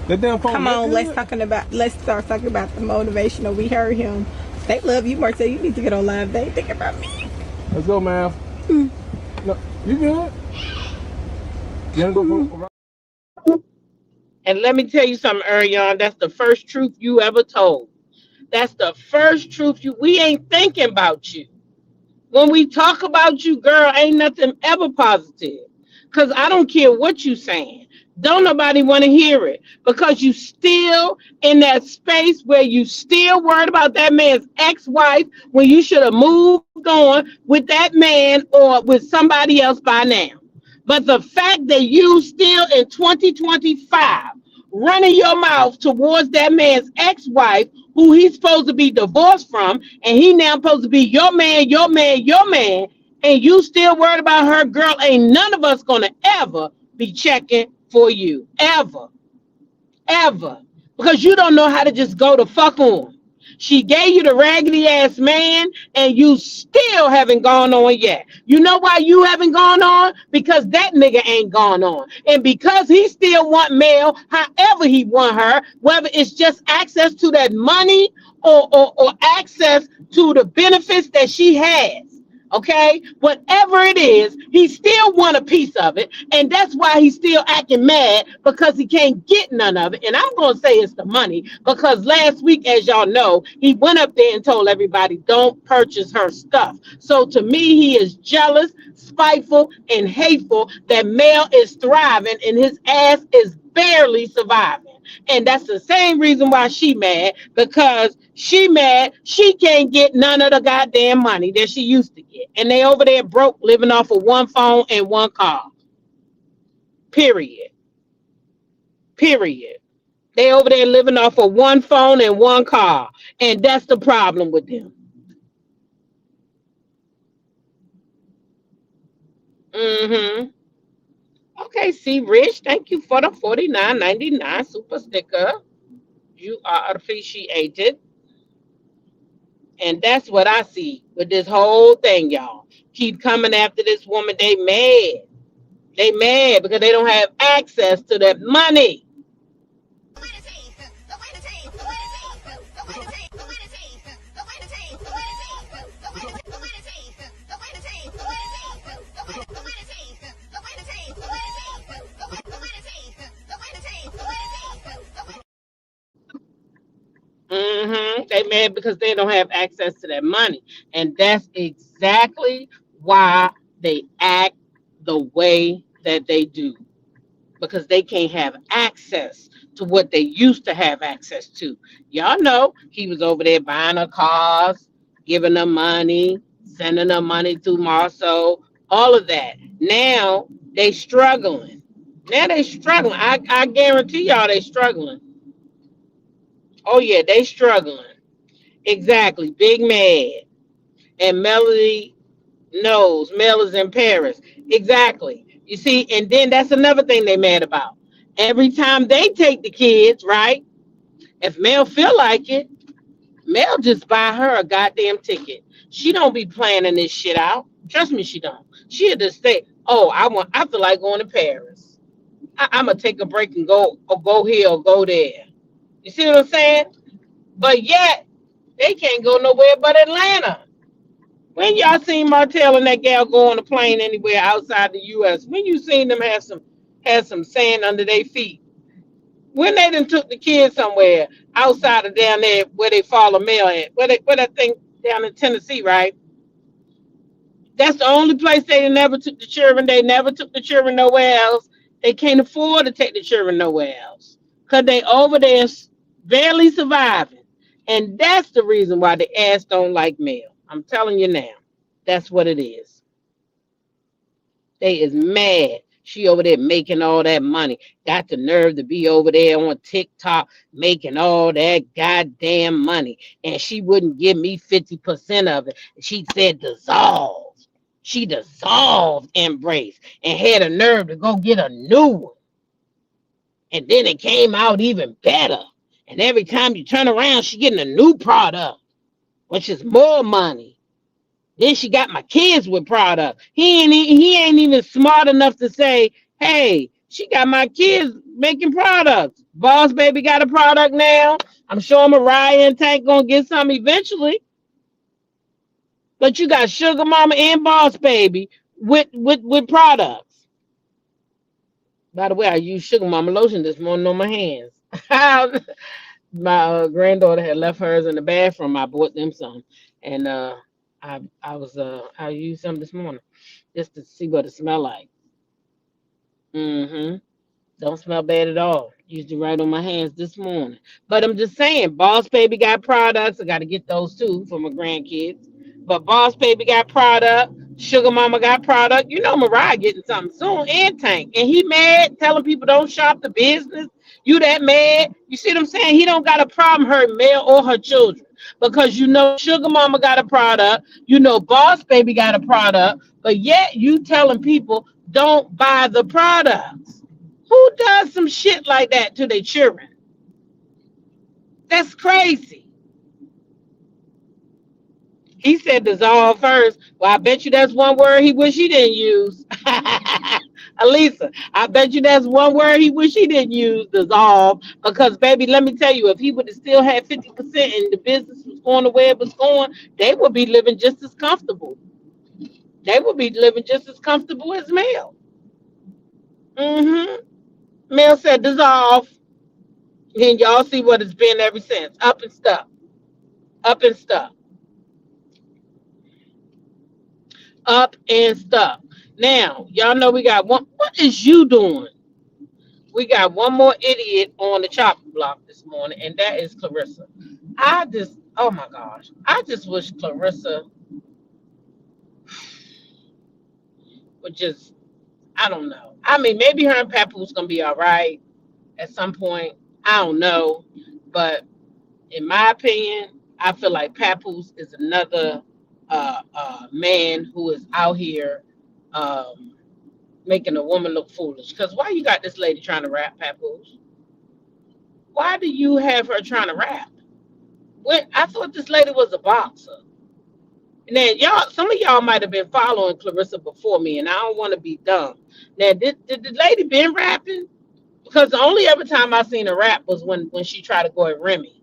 That damn phone. come on. Let's start talking about the motivational. We heard him. They love you, Martell. You need to get on live. They think about me. Let's go, man. No, you good? You want to go for a ride? And let me tell you something, Ariane, that's the first truth you ever told. That's the first truth we ain't thinking about you. When we talk about you, girl, ain't nothing ever positive. Because I don't care what you saying. Don't nobody want to hear it. Because you still in that space where you still worried about that man's ex-wife when you should have moved on with that man or with somebody else by now. But the fact that you still in 2025 running your mouth towards that man's ex-wife who he's supposed to be divorced from, and he now supposed to be your man, and you still worried about her, girl, ain't none of us gonna ever be checking for you. Ever. Ever. because you don't know how to just go to fuck on. She gave you the raggedy ass man and you still haven't gone on yet. You know why you haven't gone on? Because that nigga ain't gone on. And because he still want Mel, however he want her, whether it's just access to that money or access to the benefits that she has. Okay, whatever it is, he still want a piece of it, and that's why he's still acting mad because he can't get none of it. And I'm gonna say it's the money because last week, as y'all know, he went up there and told everybody don't purchase her stuff. So to me, he is jealous, spiteful, and hateful that Mel is thriving and his ass is barely surviving. And that's the same reason why she mad, because she mad she can't get none of the goddamn money that she used to get. And they over there broke, living off of one phone and one car. Period. Period. They over there living off of one phone and one car. And that's the problem with them. Mm-hmm. Okay, see, Rich, thank you for the $49.99 super sticker. You are appreciated. And that's what I see with this whole thing, y'all. Keep coming after this woman. They mad. They mad because they don't have access to that money. They mad because they don't have access to that money. And that's exactly why they act the way that they do. Because they can't have access to what they used to have access to. Y'all know he was over there buying her cars, giving her money, sending her money to Marceau, all of that. Now they struggling. Now they struggling. I guarantee y'all they struggling. Oh yeah, they struggling. Exactly. Big mad. And Melody knows Mel is in Paris. Exactly. You see, and then that's another thing they mad about. Every time they take the kids, right? If Mel feel like it, Mel just buy her a goddamn ticket. She don't be planning this shit out. Trust me, she don't. She'll just say, "Oh, I feel like going to Paris. I'm gonna take a break and go here or go there." You see what I'm saying? But yet they can't go nowhere but Atlanta. When y'all seen Martell and that gal go on a plane anywhere outside the U.S.? When you seen them have some sand under their feet? When they done took the kids somewhere outside of down there where they follow Mel at? Where that thing down in Tennessee, right? That's the only place they never took the children. They never took the children nowhere else. They can't afford to take the children nowhere else. Because they over there barely surviving. And that's the reason why the ass don't like Mel. I'm telling you now. That's what it is. They is mad. She over there making all that money. Got the nerve to be over there on TikTok making all that goddamn money. And she wouldn't give me 50% of it. She said dissolve. She dissolved Embrace and had a nerve to go get a new one. And then it came out even better. And every time you turn around, she getting a new product, which is more money. Then she got my kids with product. He ain't even smart enough to say, hey, she got my kids making products. Boss Baby got a product now. I'm sure Mariah and Tank gonna get some eventually. But you got Sugar Mama and Boss Baby with products. By the way, I used Sugar Mama lotion this morning on my hands. My granddaughter had left hers in the bathroom. I bought them some, and I used some this morning just to see what it smelled like. Don't smell bad at all. Used it right on my hands this morning. But I'm just saying, Boss Baby got products. I got to get those too for my grandkids. But Boss Baby got product. Sugar Mama got product. You know Mariah getting something soon, and Tank. And he mad, telling people don't shop the business. You that mad? You see what I'm saying? He don't got a problem hurting Mel or her children. Because you know Sugar Mama got a product. You know Boss Baby got a product. But yet you telling people don't buy the products. Who does some shit like that to their children? That's crazy. He said dissolve first. Well, I bet you that's one word he wish he didn't use. Alisa, I bet you that's one word he wish he didn't use, dissolve. Because, baby, let me tell you, if he would have still had 50% and the business was going the way it was going, they would be living just as comfortable. They would be living just as comfortable as Mel. Mm-hmm. Mel said dissolve. And y'all see what it's been ever since. Up and stuff. Up and stuff. Up and stuff. Now, y'all know we got one. What is you doing? We got one more idiot on the chopping block this morning, and that is Clarissa. Oh my gosh. I just wish Clarissa would just, I don't know. I mean, maybe her and Papoose going to be all right at some point. I don't know. But in my opinion, I feel like Papoose is another man who is out here making a woman look foolish. Because why you got this lady trying to rap, Papoose? Why do you have her trying to rap? When I thought this lady was a boxer. And then y'all, some of y'all might have been following Clarissa before me, and I don't want to be dumb. Now, did the lady been rapping? Because the only other time I seen her rap was when she tried to go at Remy.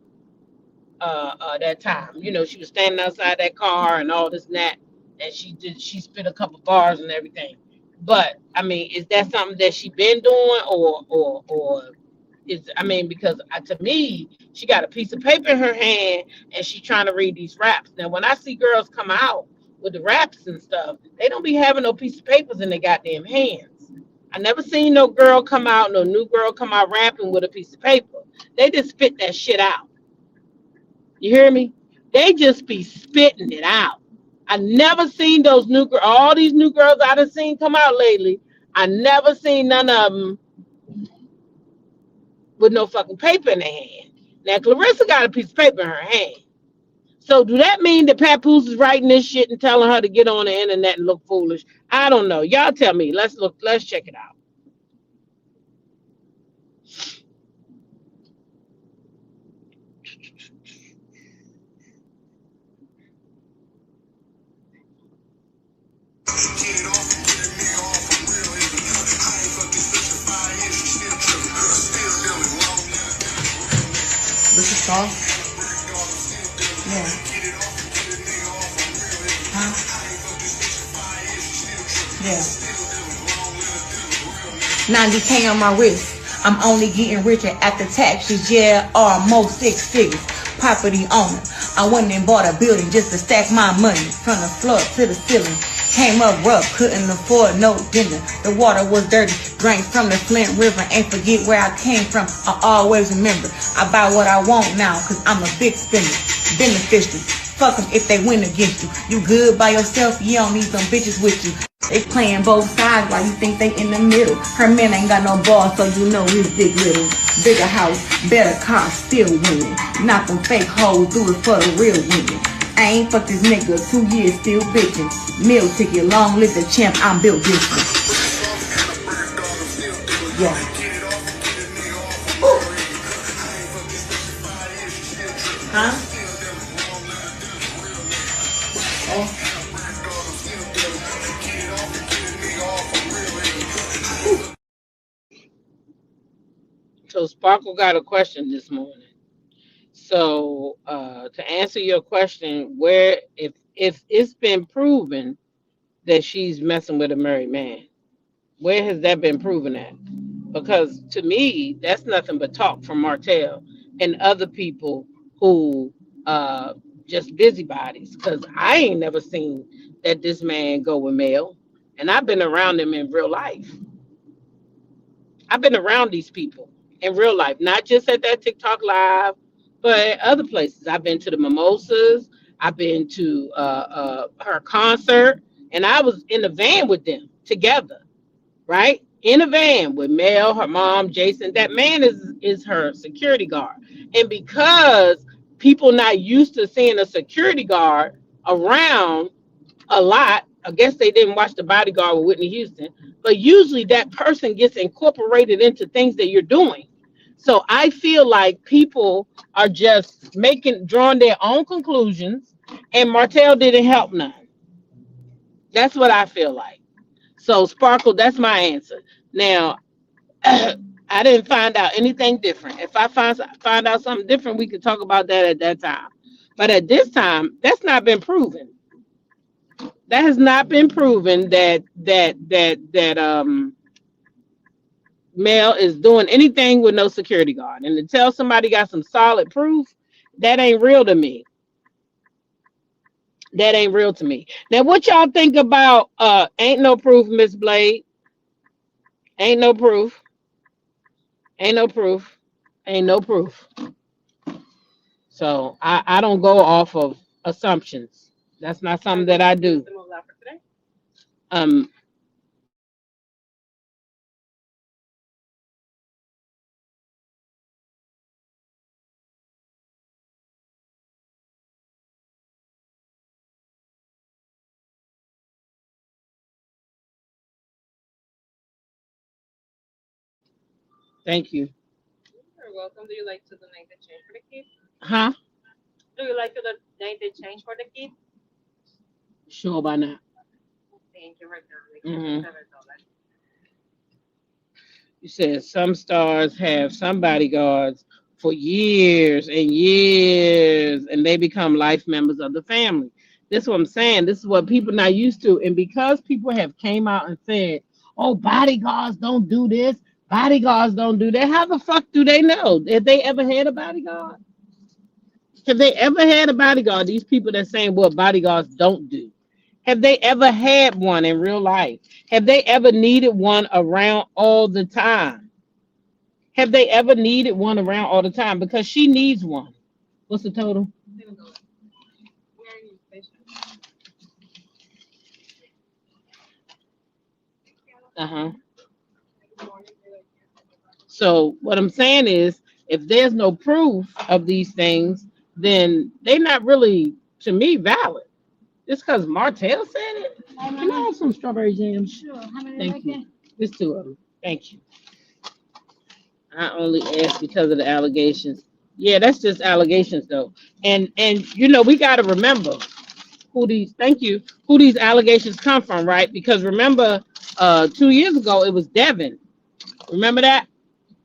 That time, you know, she was standing outside that car and all this and that, and she spit a couple bars and everything. But I mean, is that something that she been doing, or is, I mean, because to me, she got a piece of paper in her hand and she trying to read these raps. Now, when I see girls come out with the raps and stuff, they don't be having no piece of papers in their goddamn hands. I never seen no girl come out, no new girl come out rapping with a piece of paper. They just spit that shit out. You hear me? They just be spitting it out. I never seen those new girls, all these new girls I done seen come out lately. I never seen none of them with no fucking paper in their hand. Now, Clarissa got a piece of paper in her hand. So do that mean that Papoose is writing this shit and telling her to get on the internet and look foolish? I don't know. Y'all tell me. Let's check it out. This is sauce? Yeah. Huh? Yeah. 90K on my wrist. I'm only getting richer after taxes, yeah, almost 6 figures. Property owner. I went and bought a building just to stack my money from the floor to the ceiling. Came up rough, couldn't afford no dinner. The water was dirty, drank from the Flint River. Ain't forget where I came from, I always remember. I buy what I want now, cause I'm a big spender. Beneficial, fuck them if they win against you. You good by yourself, you don't need some bitches with you. They playing both sides while you think they in the middle. Her man ain't got no balls, so you know his dick little. Bigger house, better car, still winning. Not them fake hoes, do it for the real women. I ain't fuck this nigga, 2 years still bitching. Meal ticket, long live the champ, I'm built different. Yeah. Ooh. Huh? Oh. So Sparkle got a question this morning. So to answer your question, where if it's been proven that she's messing with a married man, where has that been proven at? Because to me, that's nothing but talk from Martell and other people who just busybodies. Because I ain't never seen that this man go with Mel, and I've been around him in real life. I've been around these people in real life, not just at that TikTok live, but at other places. I've been to the Mimosas. I've been to her concert, and I was in the van with them together, right? In a van with Mel, her mom, Jason. That man is her security guard. And because people not used to seeing a security guard around a lot, I guess they didn't watch The Bodyguard with Whitney Houston, but usually that person gets incorporated into things that you're doing. So I feel like people are just drawing their own conclusions, and Martell didn't help none. That's what I feel like. So Sparkle, that's my answer. Now, I didn't find out anything different. If I find out something different, we could talk about that at that time. But at this time, that's not been proven. That has not been proven that Mel is doing anything with no security guard. And to tell somebody got some solid proof, that ain't real to me. That ain't real to me. Now, what y'all think about ain't no proof, Miss Blade? Ain't no proof. Ain't no proof. Ain't no proof. So I don't go off of assumptions. That's not something that I do. Um, Thank you. You're welcome. Do you like to donate the change for the kid? Huh? Do you like to donate the change for the kid? Sure, by now. Thank you, right now. Mhm. You said some stars have some bodyguards for years and years, and they become life members of the family. This is what I'm saying. This is what people not used to, and because people have came out and said, "Oh, bodyguards don't do this. Bodyguards don't do that." How the fuck do they know? Have they ever had a bodyguard? Have they ever had a bodyguard? These people that saying what bodyguards don't do. Have they ever had one in real life? Have they ever needed one around all the time? Have they ever needed one around all the time? Because she needs one. What's the total? Uh-huh. So what I'm saying is, if there's no proof of these things, then they're not really, to me, valid. Just because Martell said it. Can I have some strawberry jam? Sure. Thank you. There's two of them. Thank you. I only asked because of the allegations. Yeah, that's just allegations though. And we gotta remember who these thank you, who these allegations come from, right? Because remember 2 years ago it was Devin. Remember that?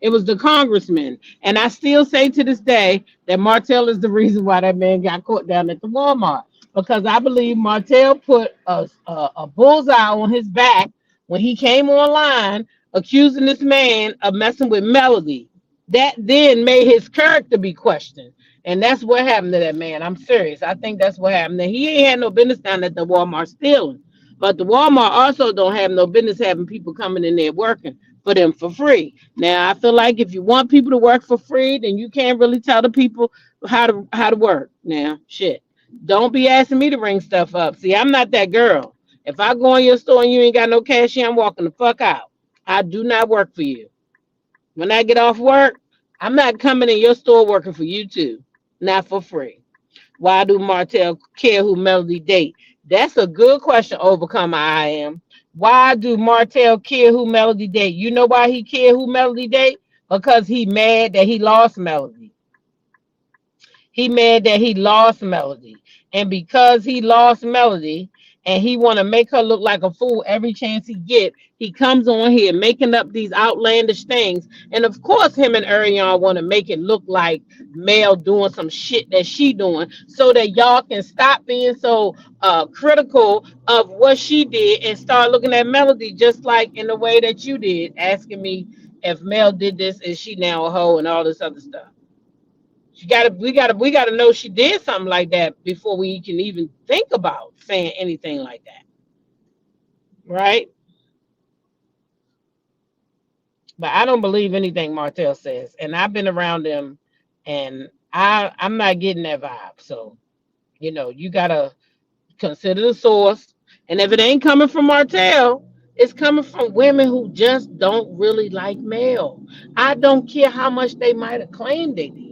It was the congressman. And I still say to this day that Martell is the reason why that man got caught down at the Walmart. Because I believe Martell put a bullseye on his back when he came online accusing this man of messing with Melody. That then made his character be questioned. And that's what happened to that man. I'm serious. I think that's what happened. Now, he ain't had no business down at the Walmart stealing. But the Walmart also don't have no business having people coming in there working for them for free. Now I feel like if you want people to work for free, then you can't really tell the people how to work. Now, shit. Don't be asking me to ring stuff up. See, I'm not that girl. If I go in your store and you ain't got no cashier, I'm walking the fuck out. I do not work for you. When I get off work, I'm not coming in your store working for you too. Not for free. Why do Martell care who Melody date? That's a good question, Overcome I am. Why do Martell care who Melody date? You know why he care who Melody date? Because he mad that he lost Melody. He mad that he lost Melody. And because he lost Melody and he want to make her look like a fool every chance he get, he comes on here making up these outlandish things. And of course, him and Ariane want to make it look like Mel doing some shit that she doing so that y'all can stop being so critical of what she did and start looking at Melody just like in the way that you did, asking me if Mel did this, is she now a hoe and all this other stuff. We gotta know she did something like that before we can even think about saying anything like that. Right? But I don't believe anything Martell says. And I've been around them and I'm not getting that vibe. So, you gotta consider the source. And if it ain't coming from Martell, it's coming from women who just don't really like Mel. I don't care how much they might have claimed they did.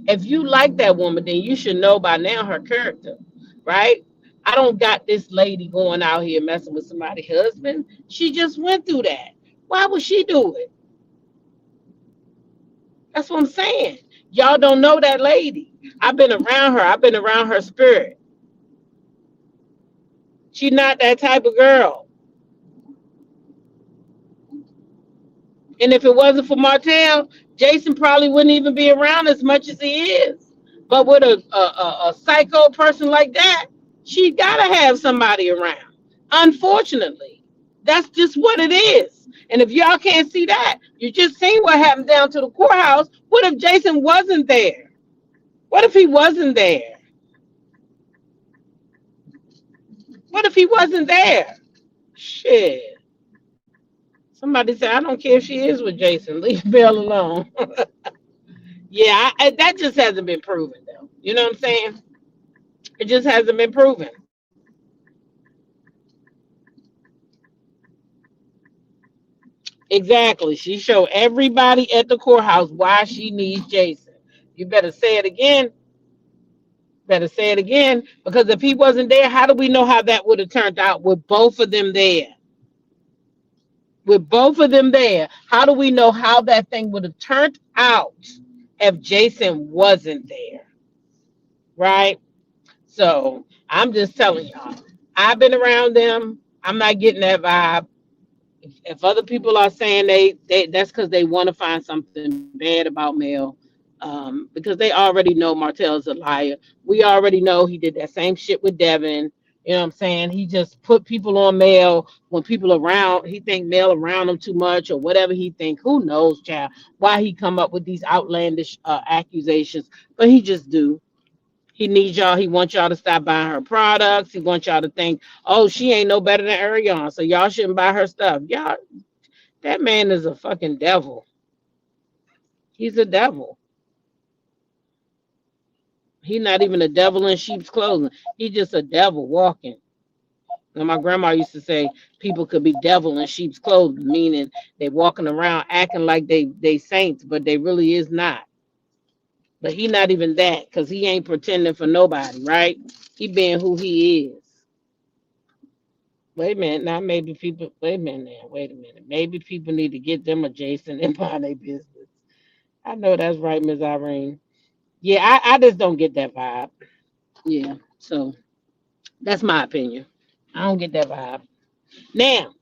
If you like that woman, then you should know by now her character, right? I don't got this lady going out here messing with somebody's husband. She just went through that. Why would she do it? That's what I'm saying. Y'all don't know that lady. I've been around her. I've been around her spirit. She's not that type of girl. And if it wasn't for Martell, Jason probably wouldn't even be around as much as he is. But with a psycho person like that, she gotta have somebody around. Unfortunately, that's just what it is. And if y'all can't see that, you just seen what happened down to the courthouse. What if Jason wasn't there? What if he wasn't there? What if he wasn't there? Shit. Somebody said, I don't care if she is with Jason. Leave Bill alone. Yeah, that just hasn't been proven, though. You know what I'm saying? It just hasn't been proven. Exactly. She showed everybody at the courthouse why she needs Jason. You better say it again. Better say it again. Because if he wasn't there, how do we know how that would have turned out with both of them there? With both of them there, how do we know how that thing would have turned out if Jason wasn't there? Right? So I'm just telling y'all, I've been around them. I'm not getting that vibe. If other people are saying they that's because they want to find something bad about Mel, because they already know Martell's a liar. We already know he did that same shit with Devin. You know what I'm saying? He just put people on Mel when people around. He think Mel around him too much or whatever he think. Who knows, child? Why he come up with these outlandish accusations? But he just do. He needs y'all. He wants y'all to stop buying her products. He wants y'all to think, oh, she ain't no better than Ariana, so y'all shouldn't buy her stuff. Y'all, that man is a fucking devil. He's a devil. He's not even a devil in sheep's clothing. He's just a devil walking. And my grandma used to say people could be devil in sheep's clothing, meaning they walking around acting like they saints, but they really is not. But he not even that, because he ain't pretending for nobody, right? He being who he is. Wait a minute, now maybe people. Wait a minute, now, wait a minute. Maybe people need to get them adjacent and mind their business. I know that's right, Miss Irene. Yeah, I just don't get that vibe. Yeah, so that's my opinion. I don't get that vibe. Now,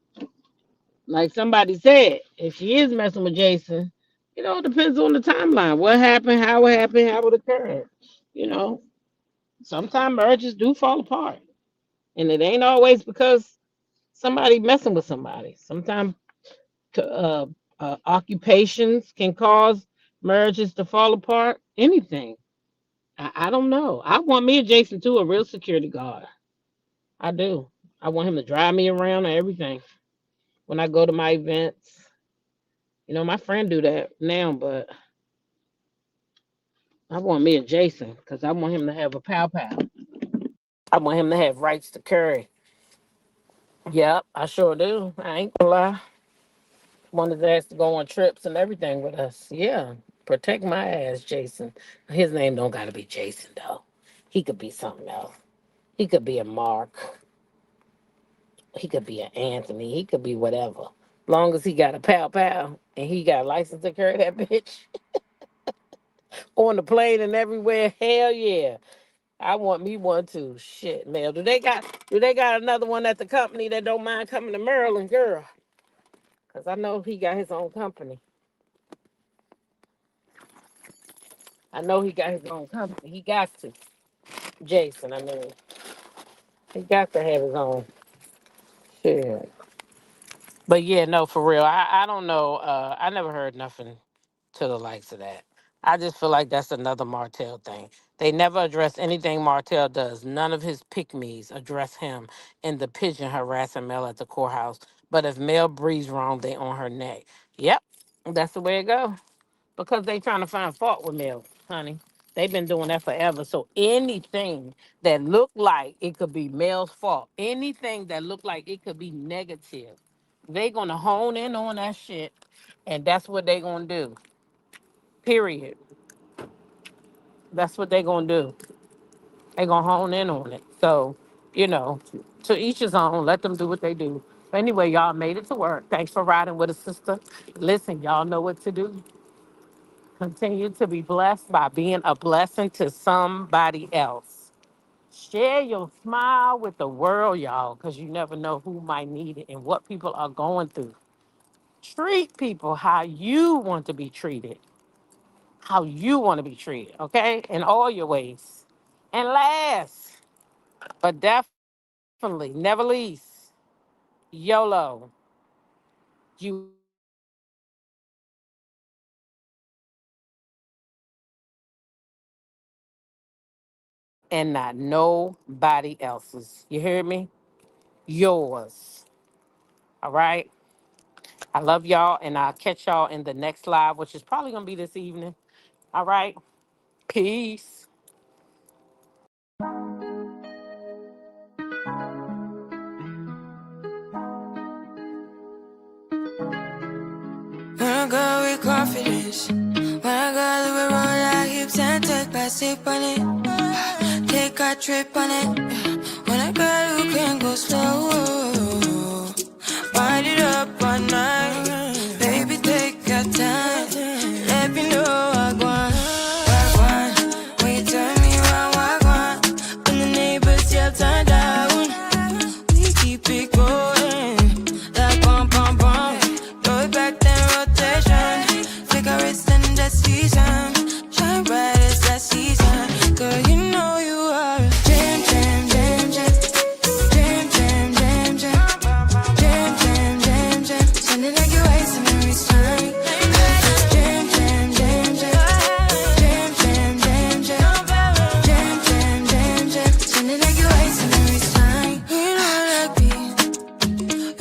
like somebody said, if she is messing with Jason, it depends on the timeline. What happened, how it occurred. You know, sometimes marriages do fall apart, and it ain't always because somebody messing with somebody. Sometimes uh, occupations can cause marriages to fall apart. Anything. I don't know. I want me a Jason too, a real security guard. I do. I want him to drive me around and everything when I go to my events. My friend do that now, but I want me a Jason because I want him to have a pow pow. I want him to have rights to carry. Yep, I sure do. I ain't gonna lie. Want his ass to go on trips and everything with us. Yeah, protect my ass, Jason. His name don't gotta be Jason though. He could be something else. He could be a Mark. He could be an Anthony. He could be whatever. Long as he got a pow pow and he got a license to carry that bitch on the plane and everywhere. Hell yeah. I want me one too. Shit, Mel. Do they got another one at the company that don't mind coming to Maryland, girl? Cause I know he got his own company. I know he got his own company. He got to. Jason, I mean. He got to have his own. Shit. But yeah, no, for real. I don't know. I never heard nothing to the likes of that. I just feel like that's another Martell thing. They never address anything Martell does. None of his pick me's address him in the pigeon harassing Mel at the courthouse. But if Mel breathes wrong, they on her neck. Yep, that's the way it goes. Because they trying to find fault with Mel, honey. They've been doing that forever. So anything that look like it could be Mel's fault, anything that look like it could be negative, they gonna hone in on that shit, and that's what they gonna do. Period. That's what they gonna do. They gonna hone in on it. So, you know, to each his own. Let them do what they do. But anyway, y'all made it to work. Thanks for riding with a sister. Listen, y'all know what to do. continue to be blessed by being a blessing to somebody else. Share your smile with the world, y'all, because you never know who might need it and what people are going through. Treat people how you want to be treated, how you want to be treated, okay? In all your ways. And last, but definitely never least, YOLO. You and not nobody else's. You hear me? Yours. All right? I love y'all, and I'll catch y'all in the next live, which is probably going to be this evening. All right? Peace. When I go with confidence, when I go to roll our hips and take back sip on it, take a trip on it. When I go, you can go slow, wind it up all night. Baby, take your time, let me know I want. When you turn me around, I want. When the neighbors yell turn down, we keep it going like bum bum bum. Roll it back then rotation, cigarettes and the season, shine bright as that season. Girl, you know you are a jam jam jam jam, jam jam jam jam, jam jam jam jam. Sounding like you're wasting every time. Jam jam jam jam, jam jam jam jam, jam jam jam jam. Sounding like you're wasting every time. We know that beat,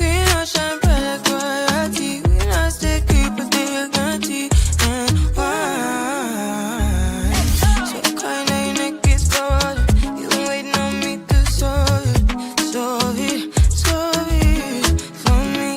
we know shine bright like royalty. We know stay creep but they are guilty and wine. So kinda your neck is cold. You been waiting on me to solve it, solve it, solve it for me.